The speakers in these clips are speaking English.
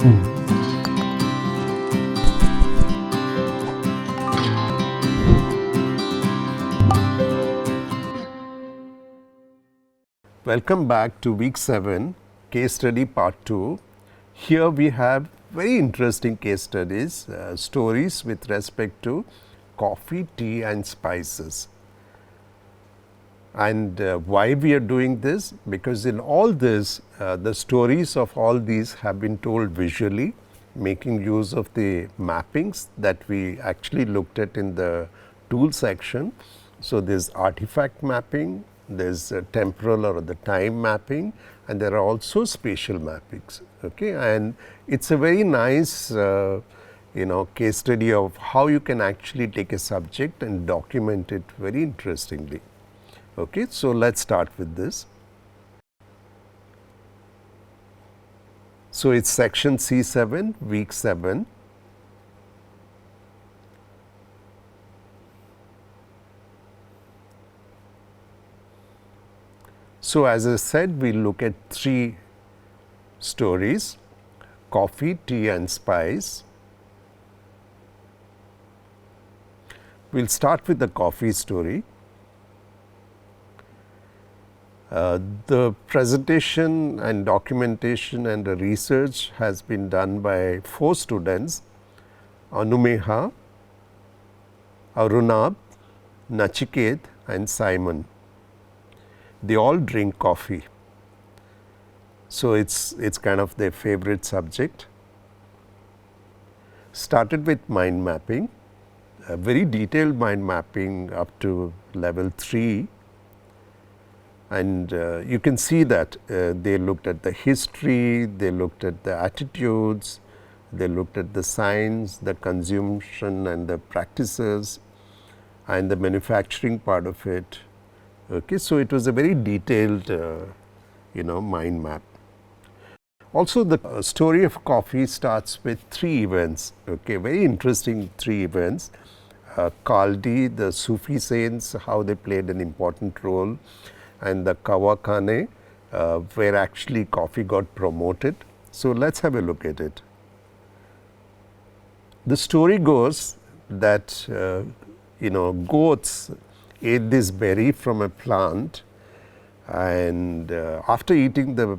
Welcome back to week 7, case study part 2. Here we have very interesting case studies, stories with respect to coffee, tea and spices. And why we are doing this? Because in all this, the stories of all these have been told visually, making use of the mappings that we actually looked at in the tool section. So, there is artifact mapping, there is temporal or the time mapping, and there are also spatial mappings. Okay? And it is a very nice case study of how you can actually take a subject and document it very interestingly. Okay, so let us start with this. So, it is section C7, week 7. So, as I said, we look at 3 stories: coffee, tea and spice. We will start with the coffee story. The presentation and documentation and the research has been done by 4 students: Anumeha, Arunab, Nachiket and Simon. They all drink coffee. So, it's kind of their favorite subject. Started with mind mapping, a very detailed mind mapping up to level 3. And you can see that they looked at the history, they looked at the attitudes, they looked at the science, the consumption and the practices and the manufacturing part of it. Okay, so, it was a very detailed mind map. Also, the story of coffee starts with 3 events, okay, very interesting 3 events. Kaldi, the Sufi saints, how they played an important role, and the Kawakane, where actually coffee got promoted. So, let us have a look at it. The story goes that goats ate this berry from a plant, and after eating the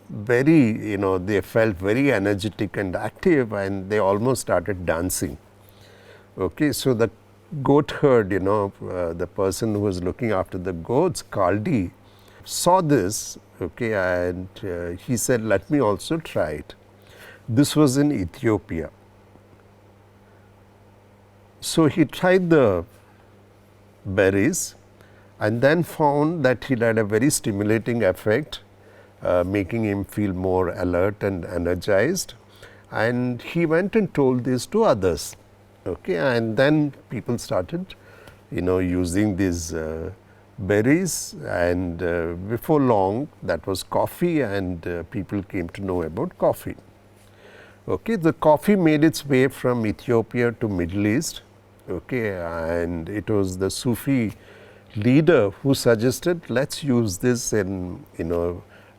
berry, they felt very energetic and active, and they almost started dancing. Okay, so, the goat herd, the person who was looking after the goats, Kaldi, saw this, okay, and he said, let me also try it. This was in Ethiopia. So, he tried the berries and then found that it had a very stimulating effect, making him feel more alert and energized, and he went and told this to others. Okay, and then people started using these berries, and before long that was coffee, and people came to know about coffee. Okay, the coffee made its way from Ethiopia to Middle East, okay, and it was the Sufi leader who suggested, let us use this in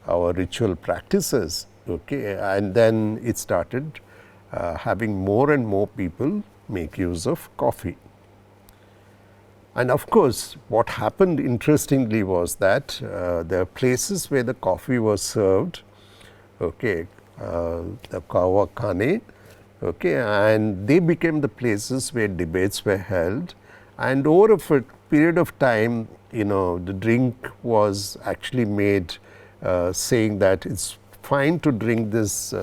our ritual practices, okay, and then it started having more and more people make use of coffee. And of course, what happened interestingly was that there are places where the coffee was served, okay, the Kawakane, okay, and they became the places where debates were held, and over a period of time, the drink was actually made saying that it's fine to drink this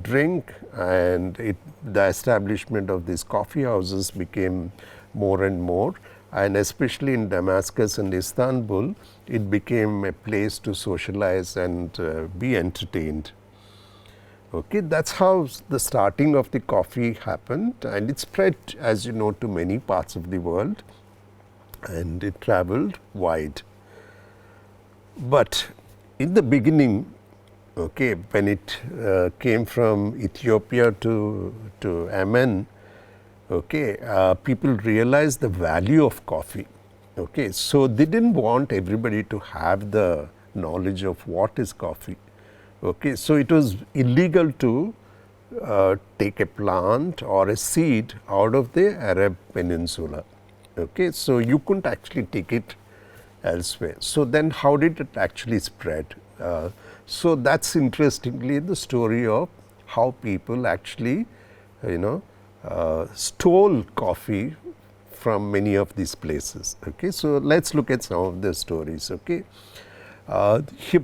drink, and the establishment of these coffee houses became more and more, and especially in Damascus and Istanbul, it became a place to socialize and be entertained. Okay, that's how the starting of the coffee happened, and it spread, as you know, to many parts of the world, and it traveled wide. But in the beginning, okay, when it came from Ethiopia to Yemen, okay, people realized the value of coffee. Okay, so they didn't want everybody to have the knowledge of what is coffee. Okay, so it was illegal to take a plant or a seed out of the Arab Peninsula. Okay, so you couldn't actually take it elsewhere. So then, how did it actually spread? So that's interestingly the story of how people actually, stole coffee from many of these places. Okay, so let's look at some of the stories. Okay,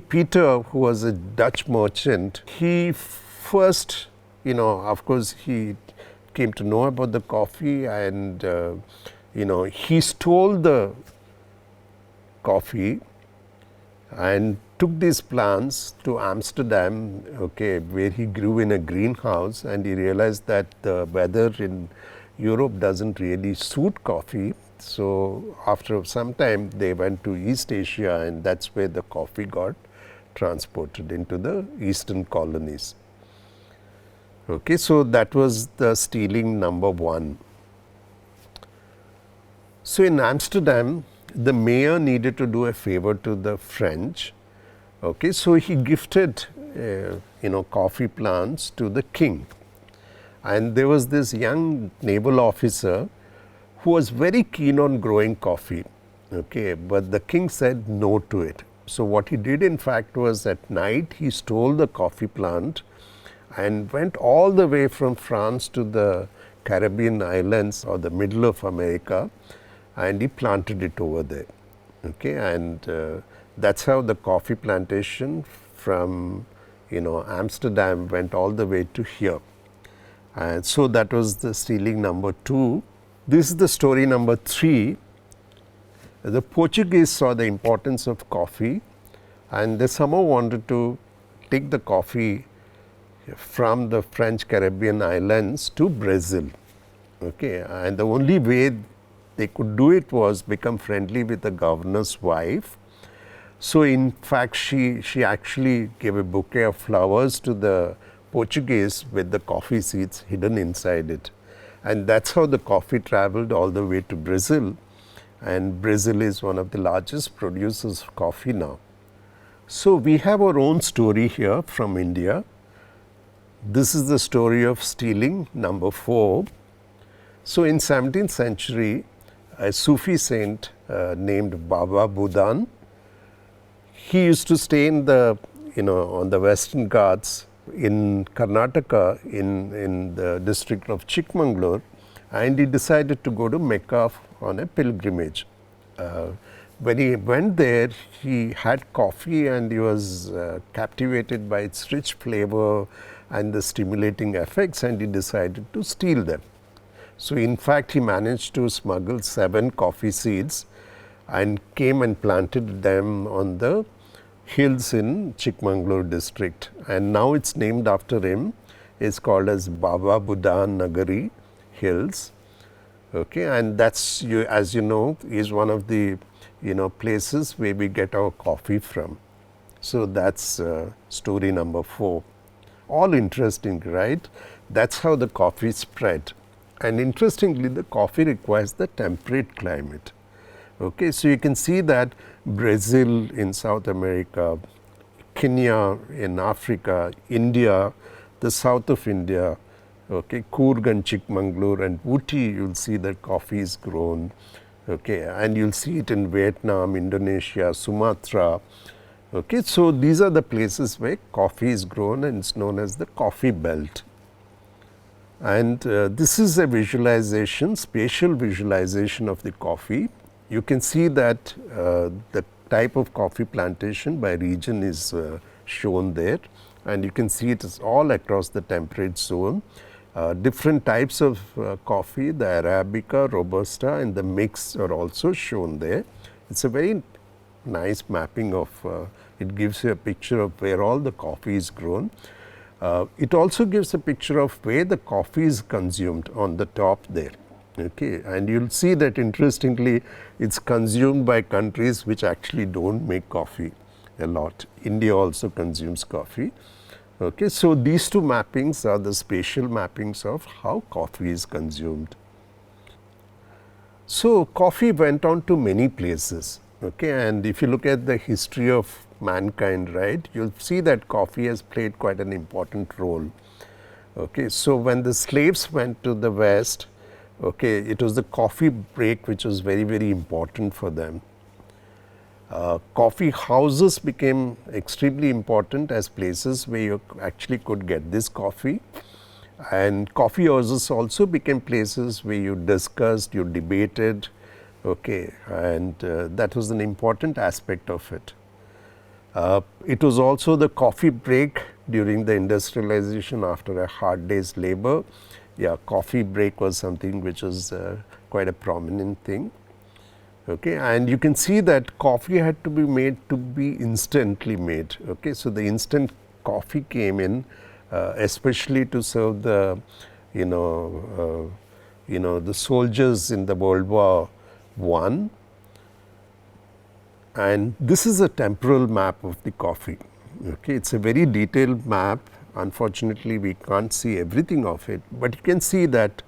Peter, who was a Dutch merchant, he first, of course, he came to know about the coffee, and he stole the coffee and took these plants to Amsterdam, okay, where he grew in a greenhouse, and he realized that the weather in Europe doesn't really suit coffee. So after some time they went to East Asia, and that's where the coffee got transported into the eastern colonies. Okay, so that was the stealing number one. So in Amsterdam, the mayor needed to do a favor to the French. Okay, so he gifted coffee plants to the king, and there was this young naval officer who was very keen on growing coffee. Okay, but the king said no to it. So what he did in fact was, at night he stole the coffee plant and went all the way from France to the Caribbean islands or the middle of America, and he planted it over there. Okay, and that's how the coffee plantation from Amsterdam went all the way to here. And so that was the stealing number two. This is the story number three. The Portuguese saw the importance of coffee, and they somehow wanted to take the coffee from the French Caribbean islands to Brazil. Okay, and the only way they could do it was become friendly with the governor's wife. So in fact, she actually gave a bouquet of flowers to the Portuguese with the coffee seeds hidden inside it. And that's how the coffee traveled all the way to Brazil. And Brazil is one of the largest producers of coffee now. So we have our own story here from India. This is the story of stealing number 4. So in 17th century, a Sufi saint named Baba Budan, he used to stay in the, on the Western Ghats in Karnataka, in the district of Chikmagalur, and he decided to go to Mecca on a pilgrimage. When he went there, he had coffee, and he was captivated by its rich flavor and the stimulating effects, and he decided to steal them. So in fact, he managed to smuggle 7 coffee seeds and came and planted them on the hills in Chikmagalur district, and now it's named after him. It's called as Baba Budan Nagari Hills. Okay, and that's, as you know, is one of the places where we get our coffee from. So that's story number 4. All interesting, right? That's how the coffee spread. And interestingly, the coffee requires the temperate climate. Okay, so you can see that Brazil in South America, Kenya in Africa, India, the south of India, okay, Coorg and Chikmagalur and Ooty, you'll see that coffee is grown. Okay, and you'll see it in Vietnam, Indonesia, Sumatra. Okay, so these are the places where coffee is grown, and it's known as the coffee belt. And this is a visualization, spatial visualization of the coffee. You can see that the type of coffee plantation by region is shown there, and you can see it is all across the temperate zone. Different types of coffee, the Arabica, Robusta, and the mix are also shown there. It's a very nice mapping of, it gives you a picture of where all the coffee is grown. It also gives a picture of where the coffee is consumed on the top there. Okay, and you'll see that interestingly, it's consumed by countries which actually don't make coffee a lot. India also consumes coffee. Okay, so these two mappings are the spatial mappings of how coffee is consumed. So coffee went on to many places. Okay, and if you look at the history of mankind, right, you'll see that coffee has played quite an important role. Okay, so when the slaves went to the West, okay, it was the coffee break which was very, very important for them. Coffee houses became extremely important as places where you actually could get this coffee, and coffee houses also became places where you discussed, you debated, okay, and that was an important aspect of it. It was also the coffee break during the industrialization after a hard day's labor. Yeah, coffee break was something which was quite a prominent thing. Okay, and you can see that coffee had to be made to be instantly made. Okay, so the instant coffee came in, especially to serve the, the soldiers in the World War I. And this is a temporal map of the coffee. Okay, it's a very detailed map. Unfortunately, we can't see everything of it, but you can see that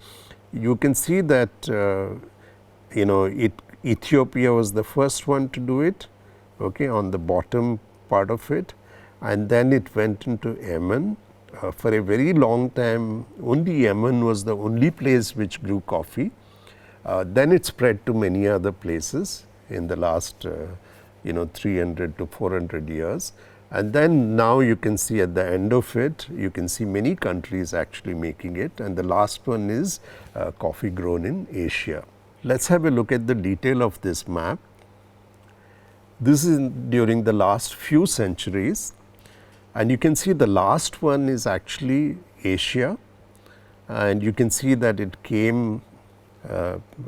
Ethiopia was the first one to do it, okay, on the bottom part of it, and then it went into Yemen. For a very long time, only Yemen was the only place which grew coffee. Then it spread to many other places in the last 300 to 400 years. And then now you can see at the end of it, you can see many countries actually making it, and the last one is coffee grown in Asia. Let's have a look at the detail of this map. This is during the last few centuries, and you can see the last one is actually Asia, and you can see that it came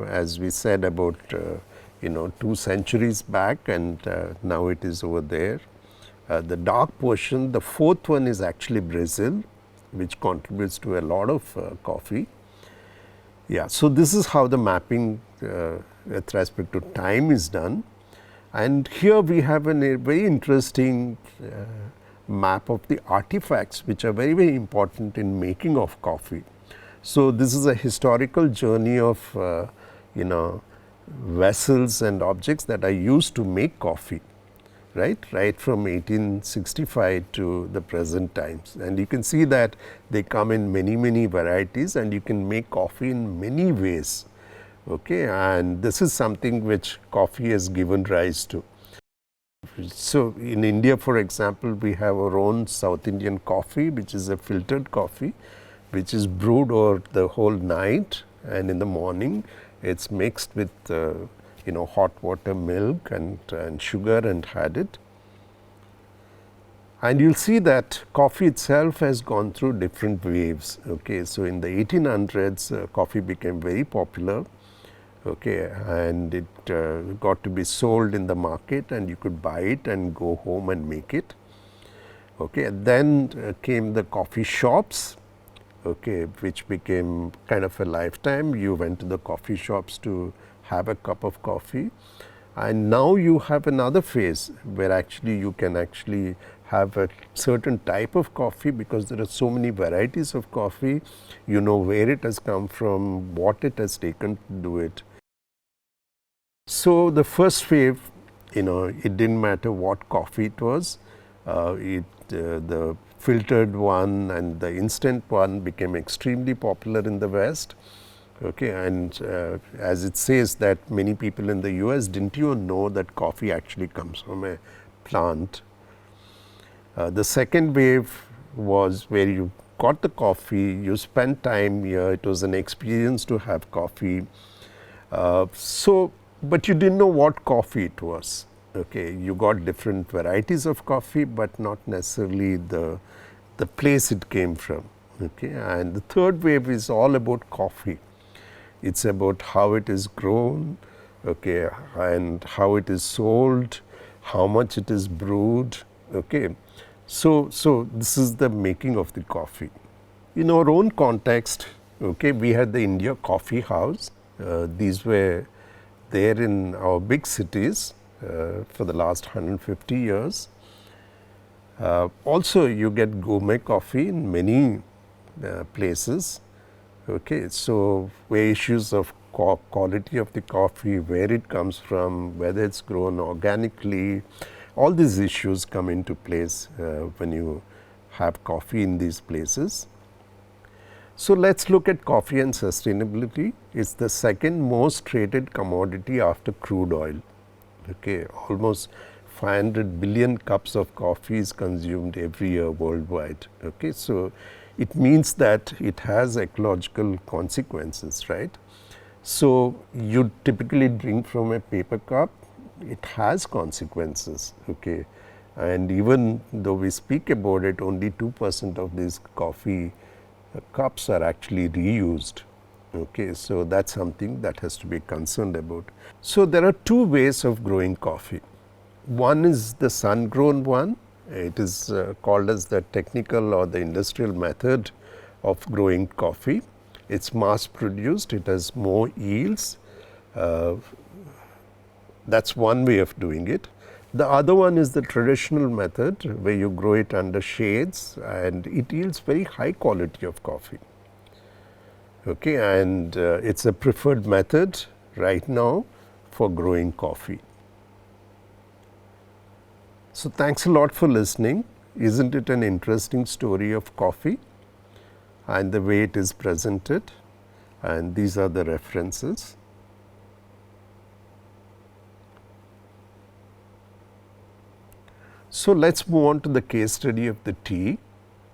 as we said about 2 centuries back, and now it is over there. The dark portion, the fourth one is actually Brazil, which contributes to a lot of coffee. Yeah, so this is how the mapping with respect to time is done, and here we have a very interesting map of the artifacts which are very, very important in making of coffee. So this is a historical journey of vessels and objects that are used to make coffee, right from 1865 to the present times, and you can see that they come in many varieties, and you can make coffee in many ways. Okay, and this is something which coffee has given rise to. So in India, for example, we have our own South Indian coffee, which is a filtered coffee, which is brewed over the whole night, and in the morning it's mixed with hot water, milk and sugar and had it. And you'll see that coffee itself has gone through different waves. Okay, so in the 1800s, coffee became very popular. Okay, and it got to be sold in the market, and you could buy it and go home and make it. Okay, and then came the coffee shops, okay, which became kind of a lifetime. You went to the coffee shops to have a cup of coffee, and now you have another phase where actually you can actually have a certain type of coffee, because there are so many varieties of coffee. You know where it has come from, what it has taken to do it. So the first wave, it didn't matter what coffee it was. The filtered one and the instant one became extremely popular in the West. Okay, and as it says that many people in the US didn't even know that coffee actually comes from a plant. The second wave was where you got the coffee, you spent time here, it was an experience to have coffee. But you didn't know what coffee it was. Okay, you got different varieties of coffee, but not necessarily the place it came from. Okay, and the third wave is all about coffee. It's about how it is grown, okay, and how it is sold, how much it is brewed. Okay, so this is the making of the coffee. In our own context, okay, we had the India Coffee House. These were there in our big cities for the last 150 years. Also, you get gourmet coffee in many places. Okay, so where issues of quality of the coffee, where it comes from, whether it's grown organically, All these issues come into place when you have coffee in these places. So, let us look at coffee and sustainability. It is the second most traded commodity after crude oil. Okay, almost 500 billion cups of coffee is consumed every year worldwide. Okay, so it means that it has ecological consequences, right? So, you typically drink from a paper cup, it has consequences. Okay, and even though we speak about it, only 2% of these coffee cups are actually reused. Okay, so that's something that has to be concerned about. So there are two ways of growing coffee. One is the sun grown one. It is called as the technical or the industrial method of growing coffee. It's mass produced, it has more yields. That's one way of doing it. The other one is the traditional method where you grow it under shades and it yields very high quality of coffee. Okay, and it's a preferred method right now for growing coffee. So thanks a lot for listening. Isn't it an interesting story of coffee and the way it is presented? And these are the references. So let's move on to the case study of the tea.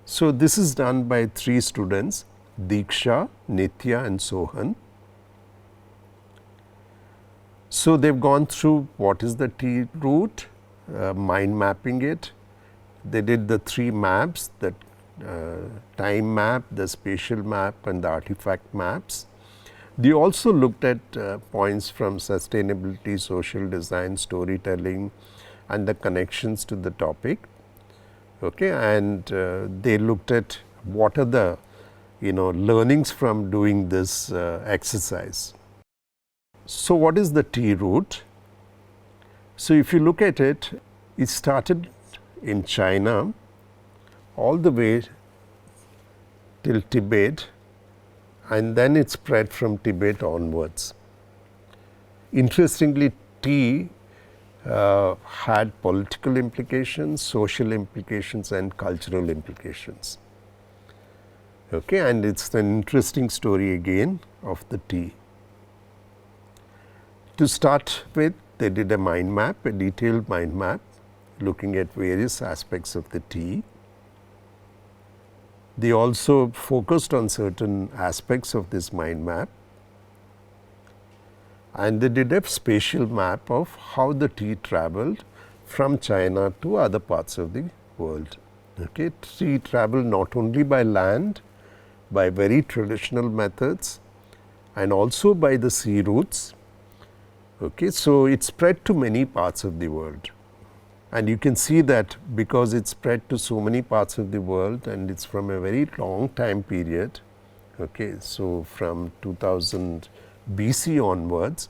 So this is done by 3 students, Diksha, Nitya and Sohan. So they've gone through what is the tea root, mind mapping it. They did the 3 maps, the time map, the spatial map and the artifact maps. They also looked at points from sustainability, social design, storytelling and the connections to the topic. Okay, and they looked at what are the learnings from doing this exercise. So what is the tea root? So if you look at it, it started in China all the way till Tibet and then it spread from Tibet onwards. Interestingly, tea had political implications, social implications and cultural implications. Okay, and it's an interesting story again of the tea. To start with, they did a mind map, a detailed mind map looking at various aspects of the tea. They also focused on certain aspects of this mind map. And they did a spatial map of how the tea traveled from China to other parts of the world. Okay. Tea traveled not only by land, by very traditional methods and also by the sea routes. Okay. So, it spread to many parts of the world and you can see that because it spread to so many parts of the world and it's from a very long time period. Okay. So, from 2000 BC onwards.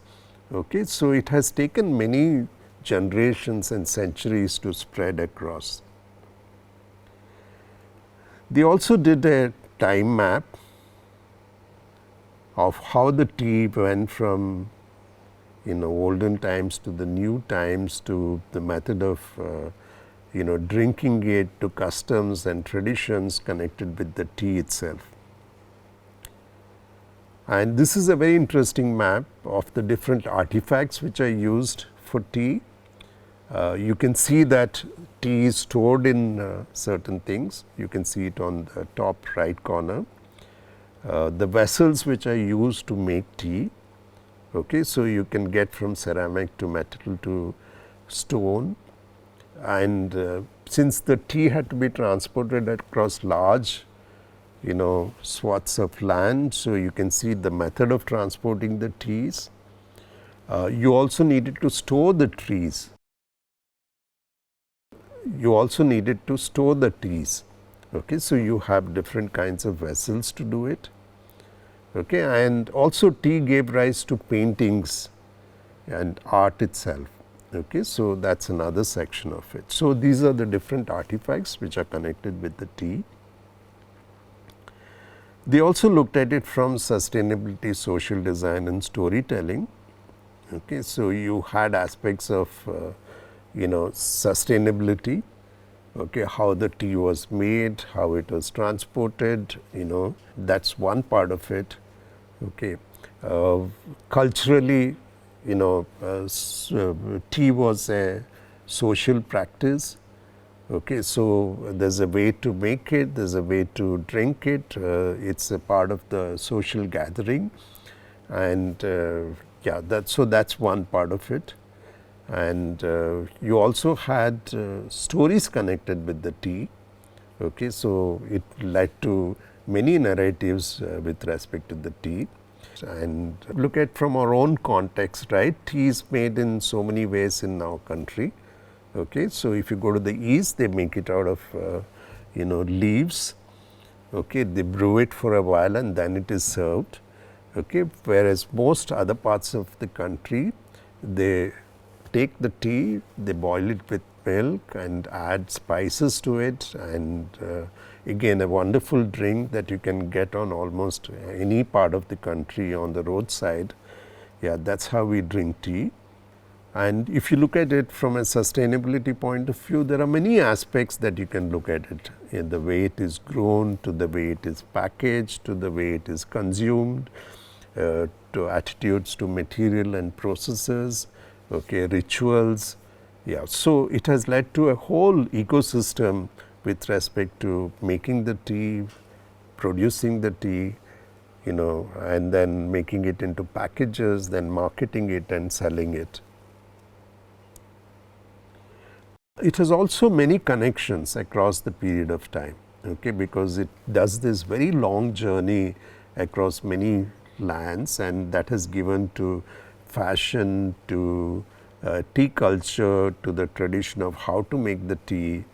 Okay, so it has taken many generations and centuries to spread across. They also did a time map of how the tea went from olden times to the new times to the method of drinking it to customs and traditions connected with the tea itself. And this is a very interesting map of the different artifacts which are used for tea. You can see that tea is stored in certain things. You can see it on the top right corner. The vessels which are used to make tea. Okay, so you can get from ceramic to metal to stone. And since the tea had to be transported across large swaths of land. So, you can see the method of transporting the teas. You also needed to store the trees. You also needed to store the teas. Okay, so, you have different kinds of vessels to do it. Okay, and also tea gave rise to paintings and art itself. Okay, so, that is another section of it. So, these are the different artifacts which are connected with the tea. They also looked at it from sustainability, social design and storytelling. Okay, so, you had aspects of sustainability, okay, how the tea was made, how it was transported, that's one part of it. Okay. Culturally, tea was a social practice. Okay, so there's a way to make it, there's a way to drink it. It's a part of the social gathering, and yeah, that's one part of it. And you also had stories connected with the tea. Okay, so it led to many narratives with respect to the tea. And look at from our own context, right? Tea is made in so many ways in our country. Okay, so if you go to the east, they make it out of leaves. Okay, they brew it for a while and then it is served. Okay, whereas most other parts of the country, they take the tea, they boil it with milk and add spices to it, and again a wonderful drink that you can get on almost any part of the country on the roadside. Yeah, that's how we drink tea. And if you look at it from a sustainability point of view, there are many aspects that you can look at it, in the way it is grown, to the way it is packaged, to the way it is consumed, to attitudes to material and processes, okay, rituals. Yeah, so it has led to a whole ecosystem with respect to making the tea, producing the tea, and then making it into packages, then marketing it and selling it. It has also many connections across the period of time, okay, because it does this very long journey across many lands, and that has given to fashion, to tea culture, to the tradition of how to make the tea.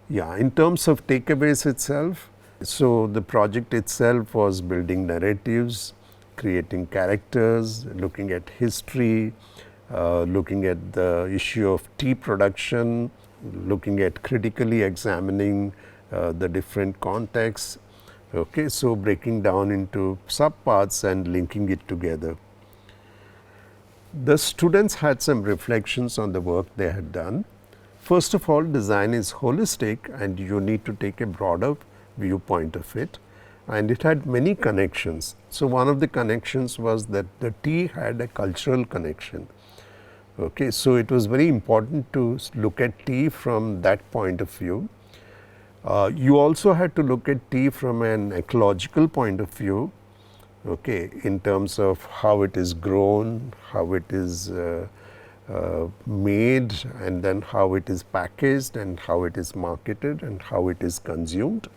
Yeah, in terms of takeaways itself, so the project itself was building narratives, creating characters, looking at history, looking at the issue of tea production, looking at critically examining the different contexts. Okay, so breaking down into subparts and linking it together. The students had some reflections on the work they had done. First of all, design is holistic and you need to take a broader viewpoint of it, and it had many connections. So, one of the connections was that the tea had a cultural connection. Okay, so it was very important to look at tea from that point of view. You also had to look at tea from an ecological point of view, okay, in terms of how it is grown, how it is made, and then how it is packaged and how it is marketed and how it is consumed.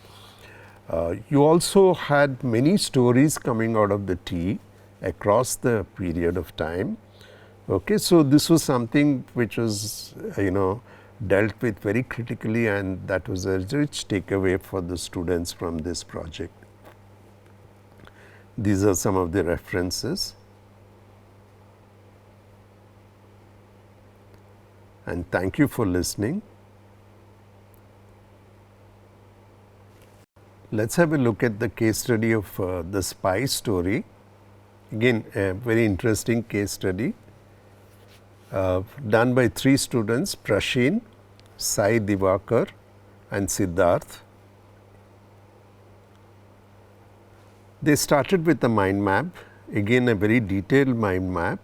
You also had many stories coming out of the tea across the period of time. Okay, so this was something which was dealt with very critically, and that was a rich takeaway for the students from this project. These are some of the references, and thank you for listening. Let's have a look at the case study of the spice story. Again, a very interesting case study. Done by 3 students, Prasheen, Sai Divakar and Siddharth. They started with a mind map, again a very detailed mind map.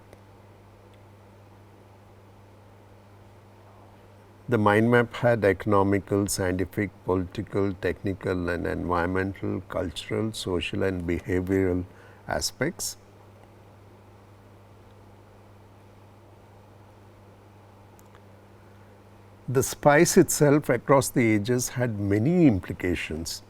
The mind map had economical, scientific, political, technical and environmental, cultural, social and behavioral aspects. The spice itself across the ages had many implications.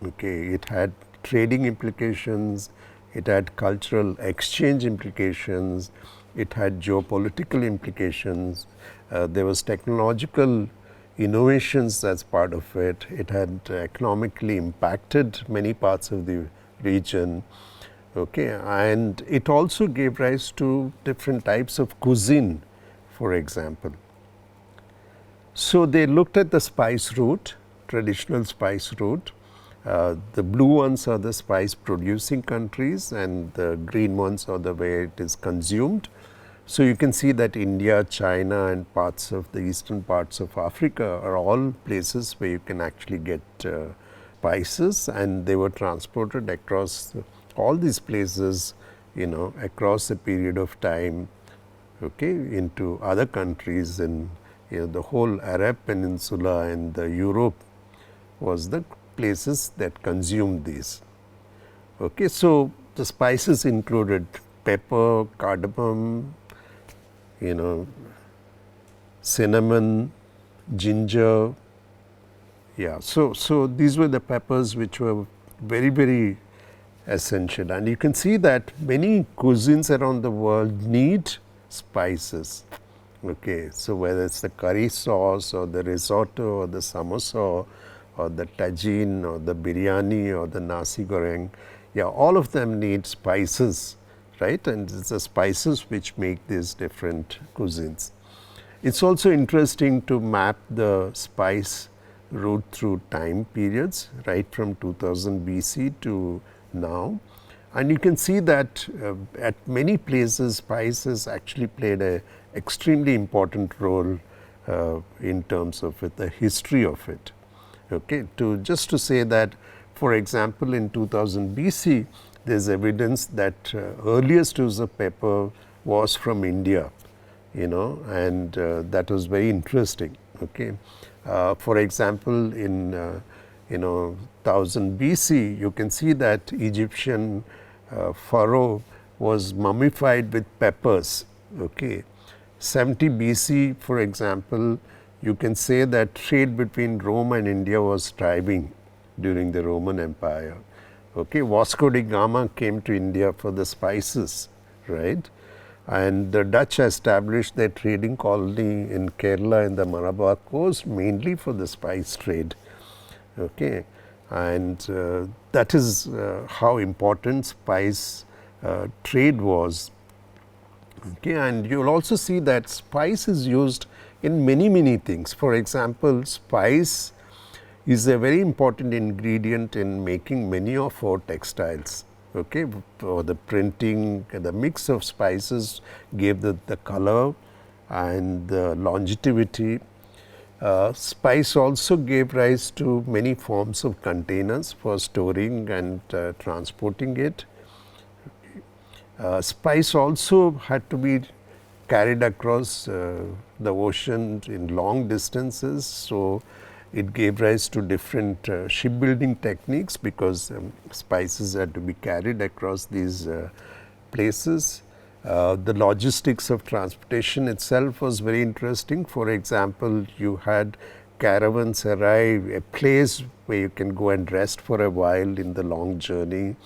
Okay, it had trading implications, it had cultural exchange implications, it had geopolitical implications, there was technological innovations as part of it, it had economically impacted many parts of the region. Okay, and it also gave rise to different types of cuisine, for example. So, they looked at the spice route, traditional spice route. The blue ones are the spice producing countries and the green ones are the way it is consumed. So, you can see that India, China and parts of the eastern parts of Africa are all places where you can actually get spices, and they were transported across all these places, across a period of time, into other countries, and the whole Arab Peninsula and the Europe was the places that consumed these. So, the spices included pepper, cardamom, cinnamon, ginger. Yeah, so these were the peppers which were very, very essential, and you can see that many cuisines around the world need spices. So whether it's the curry sauce or the risotto or the samosa or the tagine or the biryani or the nasi goreng, yeah, all of them need spices, right? And it's the spices which make these different cuisines. It's also interesting to map the spice route through time periods, right from 2000 BC to now. And you can see that at many places spices actually played a extremely important role in terms of the history of it. Just to say that, for example, in 2000 BC, there is evidence that earliest use of pepper was from India, and that was very interesting. For example, in 1000 BC, you can see that Egyptian pharaoh was mummified with peppers. 70 BC, for example, you can say that trade between Rome and India was thriving during the Roman Empire. Vasco da Gama came to India for the spices, right? And the Dutch established their trading colony in Kerala in the Malabar coast mainly for the spice trade. And that is how important spice trade was. And you will also see that spice is used in many, many things. For example, spice is a very important ingredient in making many of our textiles. For the printing, the mix of spices gave the color and the longevity. Spice also gave rise to many forms of containers for storing and transporting it. Spice also had to be carried across the ocean in long distances. So, it gave rise to different shipbuilding techniques because spices had to be carried across these places. The logistics of transportation itself was very interesting. For example, you had caravans arrive, a place where you can go and rest for a while in the long journey.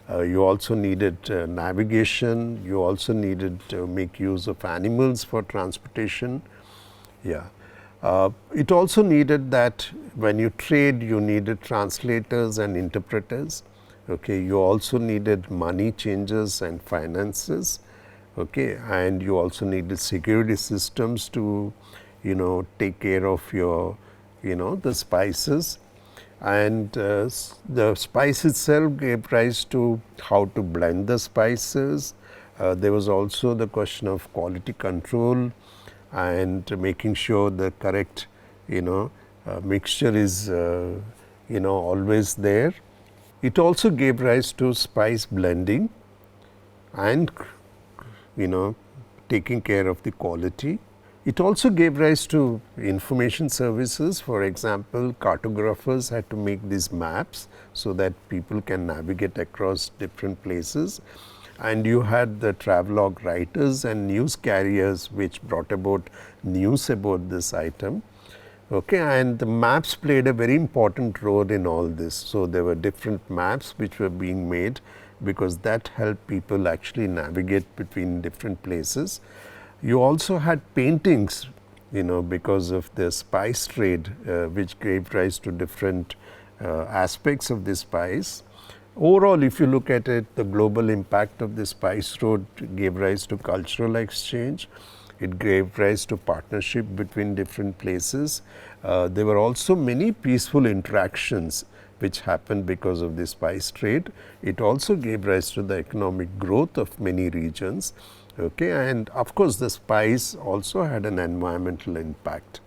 You also needed navigation. You also needed to make use of animals for transportation. It also needed that when you trade, you needed translators and interpreters. You also needed money changers and finances. And you also needed security systems to, take care of your, the spices. And the spice itself gave rise to how to blend the spices. There was also the question of quality control and making sure the correct, mixture is, always there. It also gave rise to spice blending and, taking care of the quality. It also gave rise to information services. For example, cartographers had to make these maps so that people can navigate across different places. And you had the travelogue writers and news carriers which brought about news about this item. And the maps played a very important role in all this. So, there were different maps which were being made because that helped people actually navigate between different places. You also had paintings, because of the spice trade which gave rise to different aspects of the spice. Overall, if you look at it, the global impact of the spice road gave rise to cultural exchange. It gave rise to partnership between different places. There were also many peaceful interactions which happened because of the spice trade. It also gave rise to the economic growth of many regions. Okay, and of course, the spice also had an environmental impact.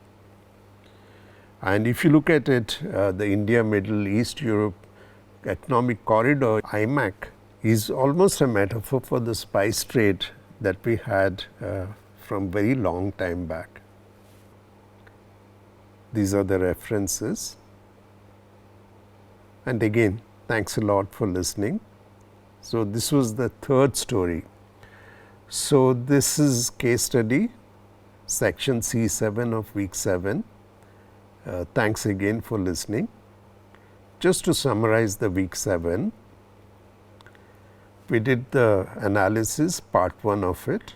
And if you look at it, the India, Middle East, Europe Economic Corridor, IMAC, is almost a metaphor for the spice trade that we had from very long time back. These are the references. And again, thanks a lot for listening. So, this was the third story. So, this is case study section C7 of week 7. Thanks again for listening. Just to summarize the week 7, we did the analysis, part 1 of it.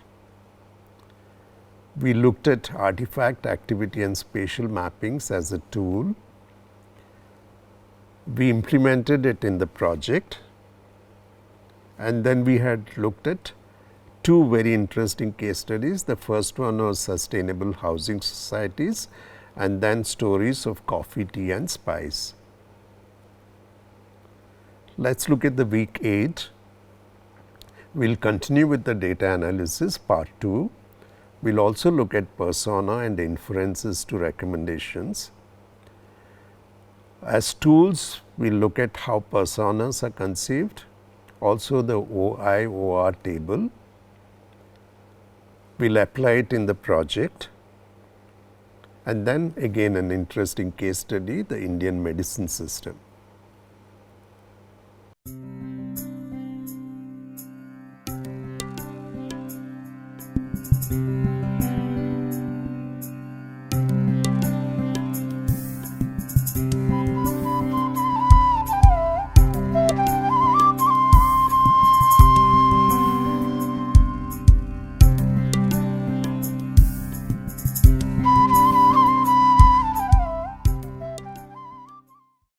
We looked at artifact, activity and spatial mappings as a tool. We implemented it in the project, and then we had looked at two very interesting case studies. The first one was sustainable housing societies, and then stories of coffee, tea and spice. Let's look at the week 8. We will continue with the data analysis, part 2. We will also look at persona and inferences to recommendations. As tools, we will look at how personas are conceived, also the OI OR table. We will apply it in the project, and then again an interesting case study, the Indian medicine system.